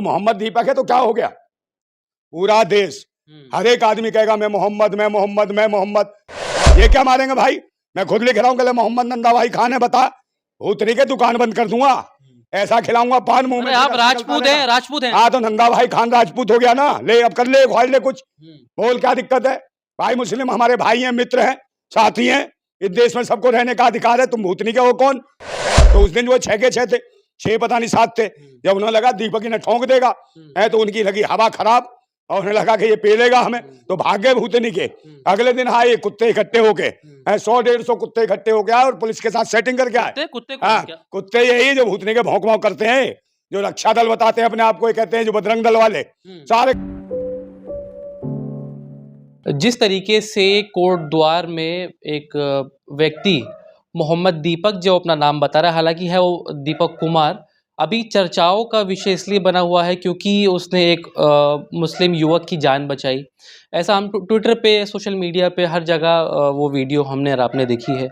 मोहम्मद दीपक है तो क्या हो गया? पूरा देश हर एक आदमी कहेगा मैं मोहम्मद, मैं मोहम्मद, मैं मोहम्मद। ये क्या मारेंगे भाई? मैं खुद लिख रहा हूँ कल मोहम्मद नंदा भाई खान है, बता भूतनी के दुकान बंद कर दूंगा, ऐसा खिलाऊंगा पान मुंह में। आप राजपूत हैं? राजपूत हैं? हाँ तो नंदा भाई खान राजपूत हो गया ना, ले अब कर ले, ख्वाहिश ले कुछ बोल, क्या दिक्कत है? भाई मुस्लिम हमारे भाई हैं, मित्र हैं, साथी हैं, इस देश में सबको रहने का अधिकार है। तुम भूतनी के हो कौन? तो उस दिन वो 6 के 6 थे, 6 पता नहीं 7 थे। जब उन्हें लगा दीपक इन्हें ठोंक देगा है तो उनकी लगी हवा खराब और उन्हें लगा कि ये पेलेगा हमें, तो भाग गए भूतनी के। अगले दिन आए कुत्ते इकट्ठे होके, 100-150 कुत्ते इकट्ठे हो गया और पुलिस के साथ सेटिंग करके आए। कुत्ते यही जो भूतनी के भौंक भौंक करते हैं, जो रक्षा दल बताते हैं अपने आप को, ये कहते हैं जो बजरंग दल वाले सारे। जिस तरीके से कोटद्वार में एक व्यक्ति मोहम्मद दीपक जो अपना नाम बता रहा है, हालांकि है वो दीपक कुमार, अभी चर्चाओं का विषय इसलिए बना हुआ है क्योंकि उसने एक मुस्लिम युवक की जान बचाई। ऐसा हम ट्विटर पे, सोशल मीडिया पे, हर जगह वो वीडियो हमने और आपने देखी है।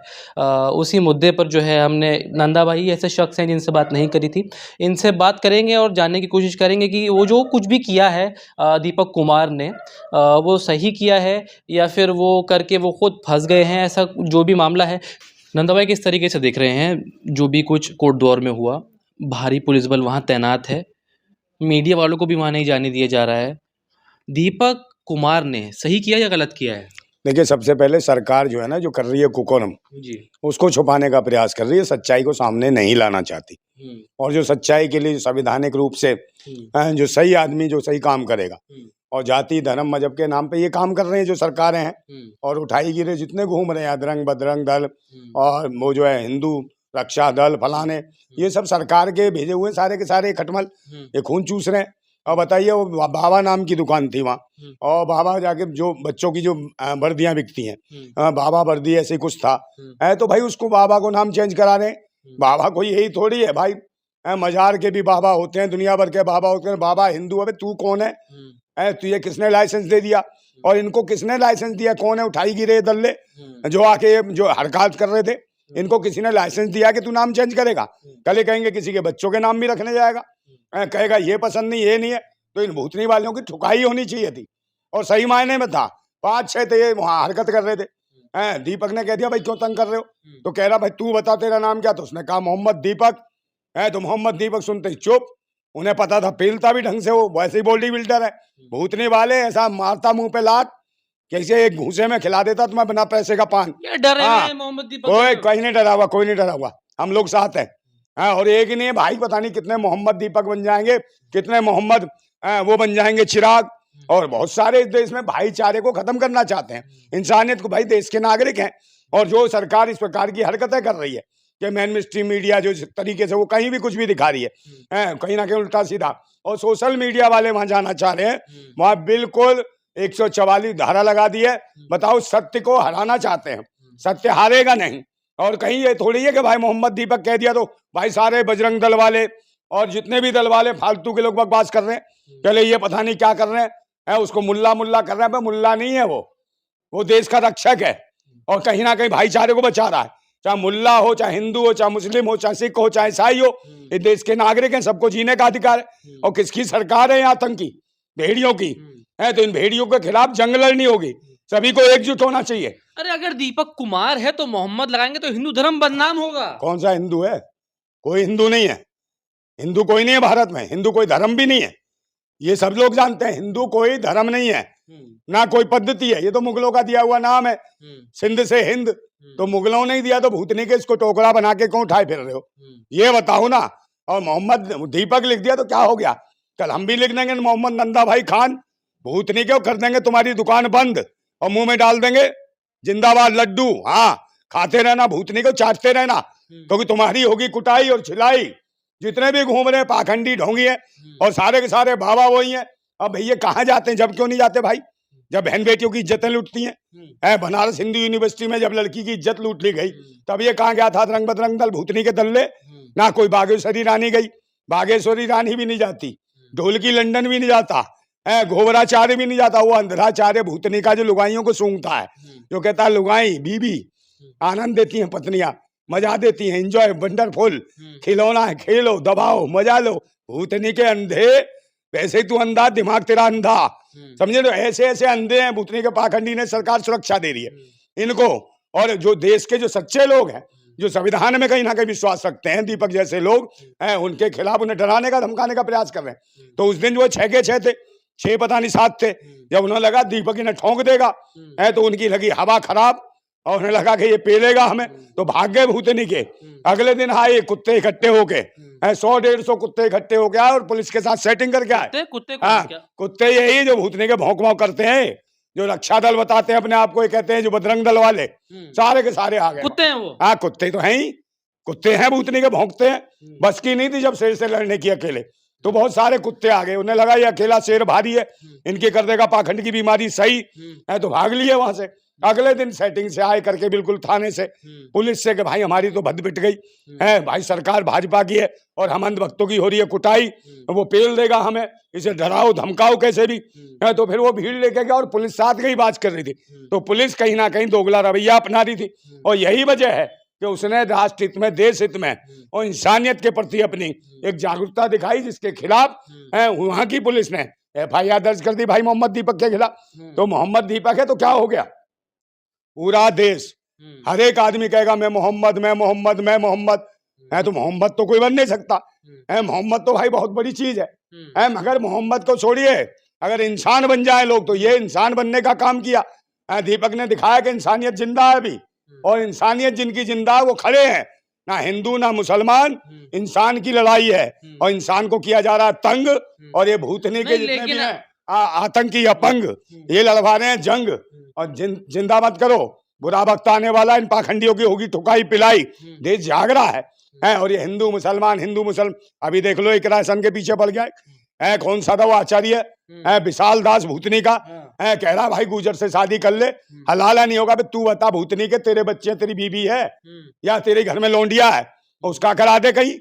उसी मुद्दे पर जो है हमने नंदा भाई ऐसे शख्स हैं जिनसे बात नहीं करी थी, इनसे बात करेंगे और जानने की कोशिश करेंगे कि वो जो कुछ भी किया है दीपक कुमार ने, वो सही किया है या फिर वो करके वो खुद फंस गए हैं, ऐसा जो भी मामला है। नंदा भाई किस तरीके से देख रहे हैं जो भी कुछ कोटद्वार में हुआ? भारी पुलिस बल वहाँ तैनात है, मीडिया वालों को भी वहाँ नहीं जाने दिया जा रहा है। दीपक कुमार ने सही किया या गलत किया है? देखिए, सबसे पहले सरकार जो है ना, जो कर रही है कुकर्म जी, उसको छुपाने का प्रयास कर रही है, सच्चाई को सामने नहीं लाना चाहती। और जो सच्चाई के लिए संवैधानिक रूप से जो सही आदमी जो सही काम करेगा, और जाति धर्म मजहब के नाम पे ये काम कर रहे हैं जो सरकारें हैं, और उठाई गिरे जितने घूम रहे हैं अदरंग बदरंग दल और वो जो है हिंदू रक्षा दल फलाने, ये सब सरकार के भेजे हुए सारे के सारे खटमल ये खून चूस रहे हैं। और बताइए, वो बाबा नाम की दुकान थी वहाँ, और बाबा जाके जो बच्चों की जो वर्दियां बिकती हैं, बाबा वर्दी ऐसे कुछ था है, तो भाई उसको बाबा को नाम चेंज करा रहे हैं। बाबा कोई यही थोड़ी है भाई, मजार के भी बाबा होते हैं, दुनिया भर के बाबा होते हैं। बाबा हिंदू, अबे तू कौन है? तुझे किसने लाइसेंस दे दिया? और इनको किसने लाइसेंस दिया? कौन है उठाई गिरे दल्ले जो आके जो हरकत कर रहे थे? इनको किसी ने लाइसेंस दिया कि तू नाम चेंज करेगा? कल कहेंगे किसी के बच्चों के नाम भी रखने जाएगा, कहेगा ये पसंद नहीं, ये नहीं है। तो इन भूतनी वालों की ठुकाई होनी चाहिए थी, और सही मायने में था। 5-6 थे ये वहां हरकत कर रहे थे। दीपक ने कह दिया भाई क्यों तंग कर रहे हो? तो कह रहा भाई तू बता तेरा नाम क्या? तो उसने कहा मोहम्मद दीपक है। तो मोहम्मद दीपक सुनते ही चुप। उन्हें पता था, पेलता भी ढंग से, वो वैसे ही बॉडी बिल्डर है। भूतनी वाले ऐसा मारता मुंह पे लात, कैसे एक घूसे में खिला देता तुम्हें बिना पैसे का पान। मोहम्मद दीपक कोई कहीं नहीं डरा हुआ, कोई नहीं डरा हुआ, हम लोग साथ हैं। और एक ही नहीं है भाई, पता नहीं कितने मोहम्मद दीपक बन जाएंगे, कितने मोहम्मद वो बन जाएंगे चिराग। और बहुत सारे इस देश में भाईचारे को खत्म करना चाहते हैं, इंसानियत को। भाई देश के नागरिक हैं, और जो सरकार इस प्रकार की हरकतें कर रही है कि मेन स्ट्रीम मीडिया जो तरीके से वो कहीं भी कुछ भी दिखा रही है, कहीं ना कहीं उल्टा सीधा, और सोशल मीडिया वाले वहां जाना चाह रहे हैं, वहां बिल्कुल 144 धारा लगा दी है। बताओ, सत्य को हराना चाहते हैं, सत्य हारेगा नहीं। और कहीं ये थोड़ी है कि भाई मोहम्मद दीपक कह दिया तो भाई सारे बजरंग दल वाले और जितने भी दल वाले फालतू के लोग बकवास कर रहे हैं, चले ये पता नहीं क्या कर रहे हैं, उसको मुल्ला मुल्ला कर रहे हैं। मुल्ला नहीं है वो देश का रक्षक है, और कहीं ना कहीं भाईचारे को बचा रहा है। चाहे मुल्ला हो, चाहे हिंदू हो, चाहे मुस्लिम हो, चाहे सिख हो, चाहे ईसाई हो, ये देश के नागरिक हैं, सबको जीने का अधिकार है। और किसकी सरकार है? आतंकी भेड़ियों की है। तो इन भेड़ियों के खिलाफ जंग लड़नी होगी, सभी को एकजुट होना चाहिए। अरे अगर दीपक कुमार है तो मोहम्मद लगाएंगे तो हिंदू धर्म बदनाम होगा। कौन सा हिंदू है? कोई हिंदू नहीं है। हिंदू कोई नहीं है भारत में, हिंदू कोई धर्म भी नहीं है, ये सब लोग जानते हैं। हिंदू कोई धर्म नहीं है, ना कोई पद्धति है, ये तो मुगलों का दिया हुआ नाम है, सिंध से हिंद। तो मुगलों ने ही दिया, तो भूतनी के इसको टोकरा बना के क्यों उठाए फिर रहे हो? ये बताओ ना। और मोहम्मद दीपक लिख दिया तो क्या हो गया? कल हम भी लिख देंगे मोहम्मद नंदा भाई खान। भूतनी के कर देंगे तुम्हारी दुकान बंद, और मुंह में डाल देंगे जिंदाबाद लड्डू। हाँ, खाते रहना, भूतनी को चाटते रहना, क्योंकि तुम्हारी होगी कुटाई और छिलाई। जितने भी घूम रहे पाखंडी ढोंगी हैं, और सारे के सारे बाबा वही हैं। अब भैया कहाँ जाते हैं? जब क्यों नहीं जाते भाई? जब बहन बेटियों की इज्जतें लूटती हैं। बनारस हिंदू यूनिवर्सिटी में जब लड़की की इज्जत लूट ली गई, तब ये कहाँ गया था रंग बदरंग दल भूतनी के दल्ले? ना कोई बागेश्वरी रानी गई, बागेश्वरी रानी भी नहीं जाती, ढोलकी लंदन भी नहीं जाता, घोबराचार्य भी नहीं जाता। वो अंधराचार्य भूतनी का जो लुगाइयों को सूंघता है, जो कहता है लुगाई बीबी आनंद देती हैं, पत्नियां मजा देती हैं, एंजॉय वंडरफुल, खिलौना है, खेलो दबाओ मजा लो। भूतनी के अंधे वैसे ही तू अंधा, दिमाग तेरा अंधा, समझे। तो ऐसे ऐसे अंधे हैं भूतनी के पाखंडी ने सरकार सुरक्षा दे रही है इनको। और जो देश के जो सच्चे लोग हैं, जो संविधान में कहीं ना कहीं विश्वास रखते हैं, दीपक जैसे लोग हैं, उनके खिलाफ उन्हें डराने का धमकाने का प्रयास कर रहे हैं। तो उस दिन जो 6 के 6 थे, 6 पता नहीं 7 थे, जब उन्हें लगा दीपक इन्हें ठोंक देगा है, तो उनकी लगी हवा खराब और उन्हें लगा कि ये पेलेगा हमें, तो भाग गए भूतनी के। अगले दिन आए कुत्ते इकट्ठे होके, 100-150 कुत्ते इकट्ठे हो गया और पुलिस के साथ सेटिंग करके आए। कुत्ते यही जो भूतनी के भौंक भौंक करते हैं, जो रक्षा दल बताते हैं अपने आप को, ये कहते हैं जो बजरंग दल वाले, सारे के सारे आ गए। कुत्ते हैं वो? हाँ, कुत्ते तो हैं ही, कुत्ते हैं भूतनी के, भौंकते हैं। बस की नहीं थी जब शेर से लड़ने की अकेले, तो बहुत सारे कुत्ते आ गए। उन्हें लगा ये अकेला शेर भारी है, इनके कर देगा पाखंड की बीमारी सही है, तो भाग लिए वहां से। अगले दिन सेटिंग से आए करके बिल्कुल थाने से, पुलिस से कि भाई हमारी तो भद पिट गई है, भाई सरकार भाजपा की है और हम अंधभक्तों की हो रही है कुटाई, वो पेल देगा हमें, इसे डराओ धमकाओ कैसे भी है। तो फिर वो भीड़ लेके गया और पुलिस साथ गई बात कर रही थी। तो पुलिस कहीं ना कहीं दोगला रवैया अपना रही थी, और यही वजह है कि उसने राष्ट्र हित में, देश हित में और इंसानियत के प्रति अपनी एक जागरूकता दिखाई, जिसके खिलाफ वहां की पुलिस ने FIR दर्ज कर दी भाई मोहम्मद दीपक के खिलाफ। तो मोहम्मद दीपक है तो क्या हो गया, पूरा देश हर एक आदमी कहेगा मैं मोहम्मद, मैं मोहम्मद, मैं मोहम्मद है। तो मोहम्मद तो कोई बन नहीं सकता है, मोहम्मद तो भाई बहुत बड़ी चीज है। मगर मोहम्मद को छोड़िए, अगर इंसान बन जाए लोग, तो ये इंसान बनने का काम किया दीपक ने, दिखाया कि इंसानियत जिंदा है अभी, और इंसानियत जिनकी जिंदा है वो खड़े हैं, ना हिंदू ना मुसलमान, इंसान की लड़ाई है और इंसान को किया जा रहा है तंग। और ये भूतनी के जितने भी हैं आतंकी अपंग, ये लड़वा रहे हैं जंग। और जिंदा मत करो, बुरा वक्त आने वाला, इन पाखंडियों की होगी ठुकाई पिलाई, देश जाग रहा है। और ये हिंदू मुसलमान अभी देख लो, एक राशन के पीछे पड़ गया है, कौन सा था वो आचार्य है, विशाल दास भूतनी का है, कह रहा भाई गुजर से शादी कर ले, हलाला नहीं होगा। तू बता भूतनी के, तेरे बच्चे तेरी बीबी है या तेरे घर में लौंडिया है, उसका करा दे कहीं,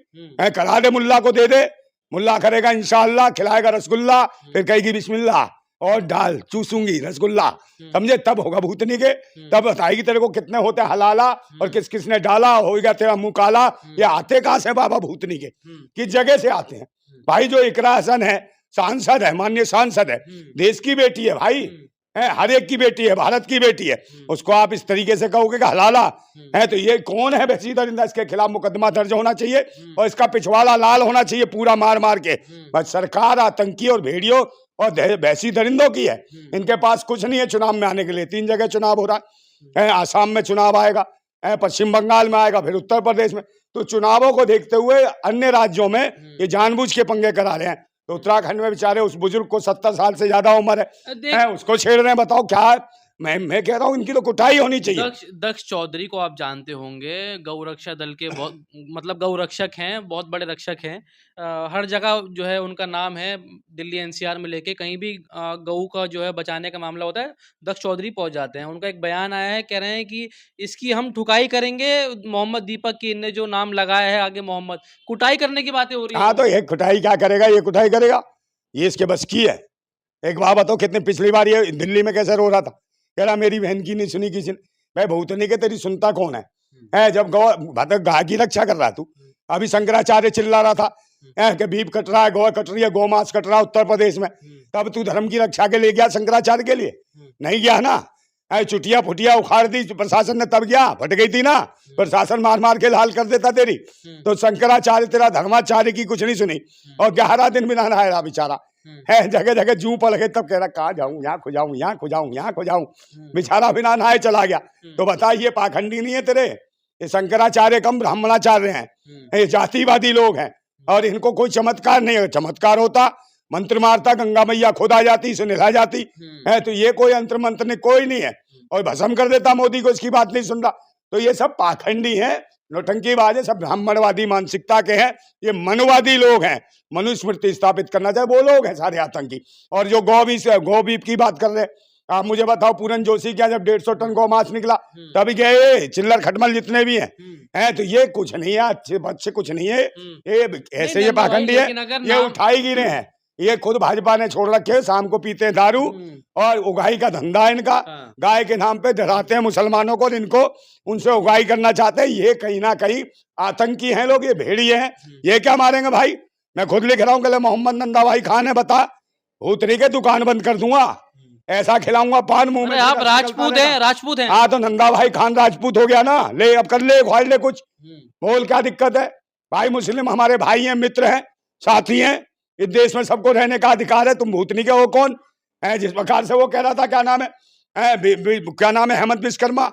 करा दे, मुल्ला को दे दे, मुल्ला करेगा इंशाअल्लाह, खिलाएगा रसगुल्ला, फिर कहेगी बिस्मिल्लाह और डाल चूसूंगी रसगुल्ला, समझे, तब होगा भूतनी के, तब बताएगी तेरे को कितने होते हलाला और किस किसने डाला, होगा तेरा मुंह काला। ये आते कहां से बाबा भूतनी के, किस जगह से आते हैं भाई? जो इकरा हसन है, सांसद है, माननीय सांसद है, देश की बेटी है भाई, हर एक की बेटी है, भारत की बेटी है, उसको आप इस तरीके से कहोगे कि हलाला है? तो ये कौन है वैसी दरिंदा? इसके खिलाफ मुकदमा दर्ज होना चाहिए और इसका पिछवाड़ा लाल होना चाहिए पूरा मार मार के। बस सरकार आतंकी और भेड़ियों और वैसी दरिंदों की है, इनके पास कुछ नहीं है चुनाव में आने के लिए। 3 जगह चुनाव हो रहा है, आसाम में चुनाव आएगा, पश्चिम बंगाल में आएगा, फिर उत्तर प्रदेश में। तो चुनावों को देखते हुए अन्य राज्यों में ये जानबूझ के पंगे करा रहे हैं। तो उत्तराखंड में बेचारे उस बुजुर्ग को 70 साल से ज्यादा उम्र है, उसको छेड़ रहे हैं। बताओ क्या है? मैं कह रहा हूँ इनकी तो कुटाई होनी चाहिए। दक्ष चौधरी को आप जानते होंगे, गौरक्षा दल के बहुत मतलब गौरक्षक हैं, बहुत बड़े रक्षक हैं। हर जगह जो है उनका नाम है, दिल्ली NCR में लेके कहीं भी गऊ का जो है बचाने का मामला होता है, दक्ष चौधरी पहुंच जाते हैं। उनका एक बयान आया है, कह रहे हैं कि इसकी हम ठुकाई करेंगे, मोहम्मद दीपक की इनने जो नाम लगाया है आगे मोहम्मद, कुटाई करने की बातें हो रही है। हाँ, तो ये कुटाई क्या करेगा, ये कुटाई करेगा, ये इसके बस की है। एक बात बताओ, कितनी पिछली बार ये दिल्ली में कैसे रो रहा था, कह रहा मेरी बहन की नहीं सुनी किसी ने। भाई भूतनी के तेरी सुनता कौन है? जब गाय की रक्षा कर रहा तू, अभी शंकराचार्य चिल्ला रहा था कि बीफ कट रहा है, गौ कट रही है, गौ मांस कट रहा है उत्तर प्रदेश में, तब तू धर्म की रक्षा के लिए गया शंकराचार्य के लिए? नहीं गया ना। चुटिया फुटिया उखाड़ दी प्रशासन ने, तब गया, फट गई थी ना, प्रशासन मार मार के लाल कर देता तेरी। तो शंकराचार्य तेरा धर्माचार्य की कुछ नहीं सुनी, और 11 दिन बिना नहाया रहा बेचारा है, जगह जगह जू पड़ गए, तब कह रहा कहाँ जाऊं, यहाँ खो जाऊं, यहाँ खो जाऊं, यहाँ खो जाऊं, बेचारा बिना नहाए चला गया। तो बता, ये पाखंडी नहीं है तेरे, ये शंकराचार्य कम ब्राह्मणाचार्य हैं, ये जातिवादी लोग हैं, और इनको कोई चमत्कार नहीं है। चमत्कार होता, मंत्र मारता, गंगा मैया खुद आ जाती, इसे नहला जाती है। तो ये कोई अंतर मंत्र ने कोई नहीं है, और भस्म कर देता मोदी को, इसकी बात नहीं सुन रहा। तो ये सब पाखंडी है, नौटंकीबाज है, सब ब्राह्मणवादी मानसिकता के हैं, ये मनवादी लोग हैं, मनुस्मृति स्थापित करना चाहे वो लोग हैं सारे आतंकी। और जो गौ बीफ की बात कर रहे हैं, आप मुझे बताओ, पूरन जोशी क्या जब 150 टन गौ मांस निकला तभी गए, चिल्लर खटमल जितने भी हैं तो ये कुछ नहीं है, अच्छे बच्चे कुछ नहीं है, ये ऐसे ये पाखंडी है, ये उठाई गिरे हैं। ये खुद भाजपा ने छोड़ रखे, शाम को पीते हैं दारू और उगाई का धंधा है इनका, गाय के नाम पे डराते हैं मुसलमानों को, इनको उनसे उगाई करना चाहते हैं। ये कहीं ना कहीं आतंकी हैं लोग, ये भेड़िए हैं। ये क्या मारेंगे भाई? मैं खुद लिख रहा हूँ कि मोहम्मद नंदा भाई खान है, बता भूतनी के दुकान बंद कर दूंगा, ऐसा खिलाऊंगा पान मुंह में। आप राजपूत हैं, राजपूत हैं। हाँ तो नंदा भाई खान राजपूत हो गया ना, ले अब कर ले, ख्वाड़ ले कुछ, बोल क्या दिक्कत है। भाई मुस्लिम हमारे भाई हैं, मित्र हैं, साथी हैं, इस देश में सबको रहने का अधिकार है। तुम भूतनी के हो कौन है? जिस प्रकार से वो कह रहा था, क्या नाम है, क्या नाम है, हेमंत विश्वकर्मा,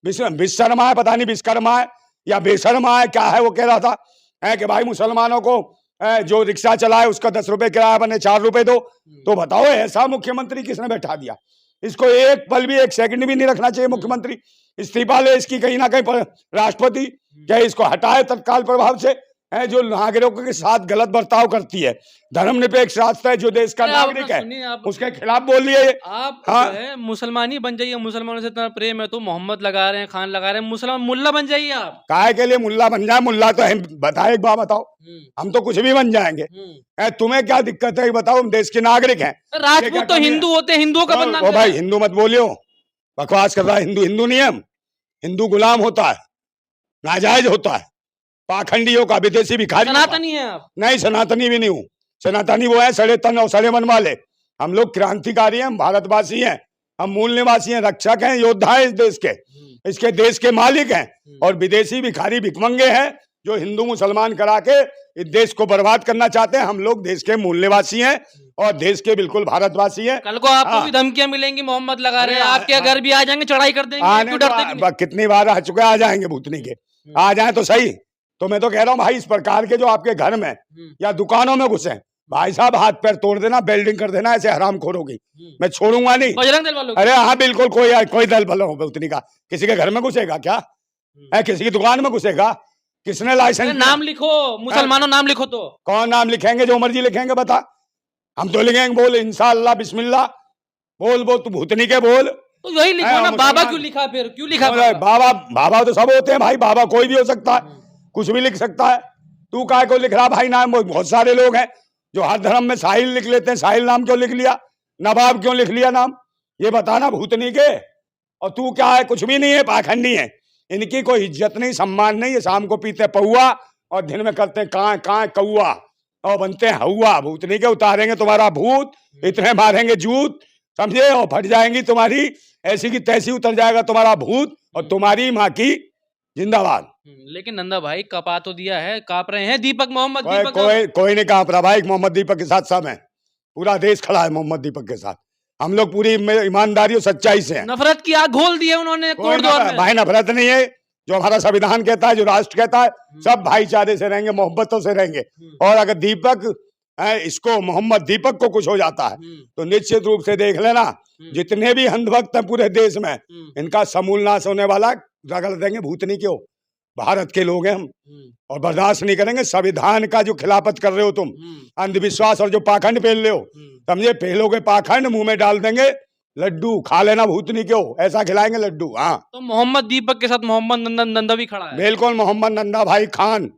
विश्वकर्मा है, पता नहीं विश्वकर्मा है या बेशर्मा है, क्या है, वो कह रहा था कि भाई मुसलमानों को जो रिक्शा चलाए उसका 10 रुपए किराया बने 4 रुपए दो। तो बताओ ऐसा मुख्यमंत्री किसने बैठा दिया? इसको एक पल भी, एक सेकंड भी नहीं रखना चाहिए मुख्यमंत्री। इस्तीफा ले इसकी कहीं ना कहीं राष्ट्रपति, क्या इसको हटाए तत्काल प्रभाव से, है जो नागरिकों के साथ गलत बर्ताव करती है। धर्मनिरपेक्ष राष्ट्र है जो देश का नागरिक है, उसके खिलाफ बोल लिए आप। हाँ? जो है मुसलमान ही बन जाइए, मुसलमानों से इतना प्रेम है तो मोहम्मद लगा रहे हैं, खान लगा रहे हैं, मुसलमान मुल्ला बन जाइए आप। काहे के लिए मुल्ला बन जाए? मुल्ला तो हम बताए, एक बात बताओ, हम तो कुछ भी बन जाएंगे, तुम्हें क्या दिक्कत है बताओ? हम देश के नागरिक हैं। राजपूत तो हिंदू होते हैं, हिंदुओं का बनना। भाई हिंदू मत बोलियो, बकवास कर रहा है। हिंदू हिंदू नहीं है, हिंदू गुलाम होता है, नाजायज होता है, पाखंडियों का, विदेशी भिखारी। सनातनी है आप? नहीं, सनातनी भी नहीं हूँ। सनातनी वो है सड़े तन और सड़े मन वाले। हम लोग क्रांतिकारी हैं, भारतवासी हैं, हम मूल निवासी हैं, रक्षक हैं, योद्धा हैं इस देश के, इसके देश के मालिक हैं। और विदेशी भिखारी भिखमंगे हैं जो हिंदू मुसलमान करा के इस देश को बर्बाद करना चाहते हैं। हम लोग देश के मूल निवासी हैं और देश के बिल्कुल भारतवासी हैं। कल को आपको भी धमकियां मिलेंगी, मोहम्मद लगा रहे हैं, आपके घर भी आ जाएंगे, चढ़ाई कर देंगे, क्यों डरते? कितनी बार आ चुके, आ जाएंगे भूतनी के, आ जाए तो सही। तो मैं तो कह रहा हूँ भाई, इस प्रकार के जो आपके घर में या दुकानों में घुसे, भाई साहब हाथ पैर तोड़ देना, बेल्डिंग कर देना, ऐसे हरामखोरों की मैं छोड़ूंगा नहीं। बजरंग दल वालों? अरे हाँ बिल्कुल, कोई दल भला हो भूतनी का, किसी के घर में घुसेगा क्या है? किसी की दुकान में घुसेगा? किसने लाइसेंस? नाम लिखो, मुसलमानों नाम लिखो। तो कौन नाम लिखेंगे? जो मर्जी लिखेंगे, बता। हम तो लिखेंगे, बोल इंशाअल्लाह बिस्मिल्लाह, बोल तू भूतनी के बोल। तो यही लिखो ना। बाबा क्यों लिखा? फिर क्यों लिखा बाबा तो सब होते हैं भाई, बाबा कोई भी हो सकता है, कुछ भी लिख सकता है। तू काय को लिख रहा भाई? नाम बहुत सारे लोग हैं जो हर धर्म में साहिल लिख लेते हैं, साहिल नाम क्यों लिख लिया? नवाब क्यों लिख लिया नाम? ये बताना भूतनी के। और तू क्या है? कुछ भी नहीं है, पाखंडी है। इनकी कोई इज्जत नहीं, सम्मान नहीं। ये शाम को पीते पौआ और दिन में करते कां कौआ और बनते हैं हौआ। भूतनी के उतारेंगे तुम्हारा भूत, इतने मारेंगे जूत, समझे, और फट जाएंगी तुम्हारी, ऐसी की तैसी उतर जाएगा तुम्हारा भूत, और तुम्हारी माँ की जिंदाबाद। लेकिन नंदा भाई कपा तो दिया है, कांप रहे हैं दीपक, मोहम्मद दीपक। कोई नहीं कांप रहा भाई, मोहम्मद दीपक के साथ सब है, पूरा देश खड़ा है मोहम्मद दीपक के साथ। हम लोग पूरी ईमानदारी और सच्चाई से हैं। नफरत की आग घोल दी है उन्होंने कोर्टद्वार में। भाई नफरत नहीं है, जो हमारा संविधान कहता है, जो राष्ट्र कहता है, सब भाईचारे से रहेंगे, मोहब्बतों से रहेंगे। और अगर दीपक इसको, मोहम्मद दीपक को कुछ हो जाता है तो निश्चित रूप से देख लेना, जितने भी अंधभक्त हैं पूरे देश में, इनका समूल नाश होने वाला। रगड़ देंगे भूतनी क्यों, भारत के लोग हैं हम, और बर्दाश्त नहीं करेंगे। संविधान का जो खिलाफत कर रहे हो तुम, अंधविश्वास और जो पाखंड पेल रहे हो, समझे, पेलोगे पाखंड, मुंह में डाल देंगे लड्डू, खा लेना भूतनी क्यों, ऐसा खिलाएंगे लड्डू। हाँ, तो मोहम्मद दीपक के साथ मोहम्मद नंदा भी खड़ा है। बिल्कुल, मोहम्मद नंदा भाई खान।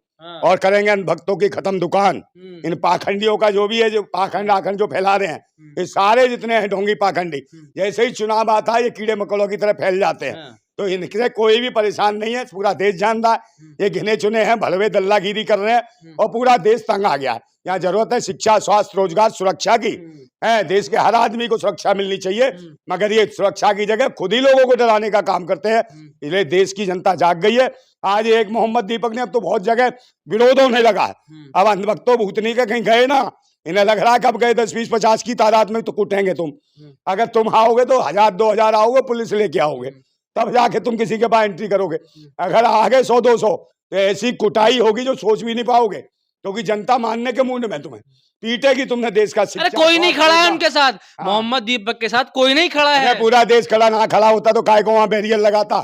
और करेंगे भक्तों की खत्म दुकान। इन पाखंडियों का जो भी है, जो पाखंड आखंड जो फैला रहे हैं, ये सारे जितने हैं ढोंगी पाखंडी, जैसे ही चुनाव आता है ये कीड़े मकोड़ों की तरह फैल जाते हैं। तो इनसे कोई भी परेशान नहीं है, पूरा देश जानता है। ये गिने चुने हैं, भलवे दल्लागिरी कर रहे हैं और पूरा देश तंग आ गया है। यहाँ जरूरत है शिक्षा, स्वास्थ्य, रोजगार, सुरक्षा की है। देश के हर आदमी को सुरक्षा मिलनी चाहिए, मगर ये सुरक्षा की जगह खुद ही लोगों को डराने का काम करते हैं। इसलिए देश की जनता जाग गई है। आज एक मोहम्मद दीपक ने, अब तो बहुत जगह विरोध होने लगा है। अब अंधभक्तों भूतनी के कहीं गए ना, इन्हें लग रहा है कब गए 10, 20, 50 की तादाद में तो कुटेंगे तुम। अगर तुम आओगे तो 1000, 2000 आओगे, पुलिस लेके आओगे, तब जाके तुम किसी के पास एंट्री करोगे। अगर आगे 100, 200 तो ऐसी कुटाई होगी जो सोच भी नहीं पाओगे, क्योंकि जनता मानने के मूड में तुम्हें पीटेगी। तुमने देश का शिक्षा, अरे कोई नहीं खड़ा है उनके साथ, मोहम्मद दीपक के साथ कोई नहीं खड़ा है। पूरा देश खड़ा, ना खड़ा होता तो काय को वहां बैरियर लगाता,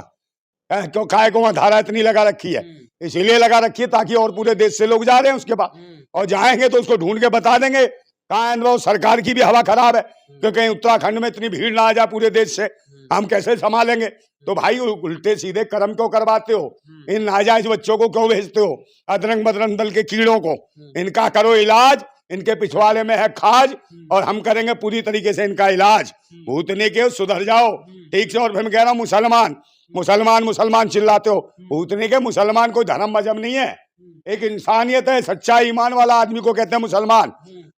क्यों काय को वहां धारा इतनी लगा रखी है, इसीलिए लगा रखी है ताकि और पूरे देश से लोग जा रहे हैं उसके पास, और जाएंगे तो उसको ढूंढ के बता देंगे कहाँ है। सरकार की भी हवा खराब है, क्योंकि उत्तराखंड में इतनी भीड़ ना आ जाए पूरे देश से, हम कैसे संभालेंगे। तो भाई उल्टे सीधे कर्म क्यों करवाते हो, इन नाजायज बच्चों को क्यों भेजते हो, अदरंग बदरंग दल के कीड़ों को, इनका करो इलाज, इनके पिछवाड़े में है खाज और हम करेंगे पूरी तरीके से इनका इलाज। भूतने के सुधर जाओ ठीक से। और फिर मैं कह रहा हूँ मुसलमान मुसलमान मुसलमान चिल्लाते हो, भूतने के मुसलमान कोई धर्म मजहब नहीं है, एक इंसानियत है। सच्चा ईमान वाला आदमी को कहते हैं मुसलमान।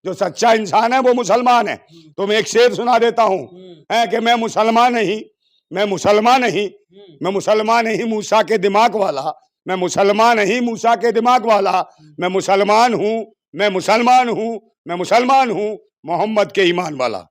जो सच्चा इंसान है वो मुसलमान है। तो मैं एक शेर सुना देता हूँ कि मैं मुसलमान नहीं, मैं मुसलमान नहीं, मैं मुसलमान नहीं मूसा के दिमाग वाला, मैं मुसलमान नहीं मूसा के दिमाग वाला, मैं मुसलमान हूँ, मैं मुसलमान हूँ, मैं मुसलमान हूँ मोहम्मद के ईमान वाला।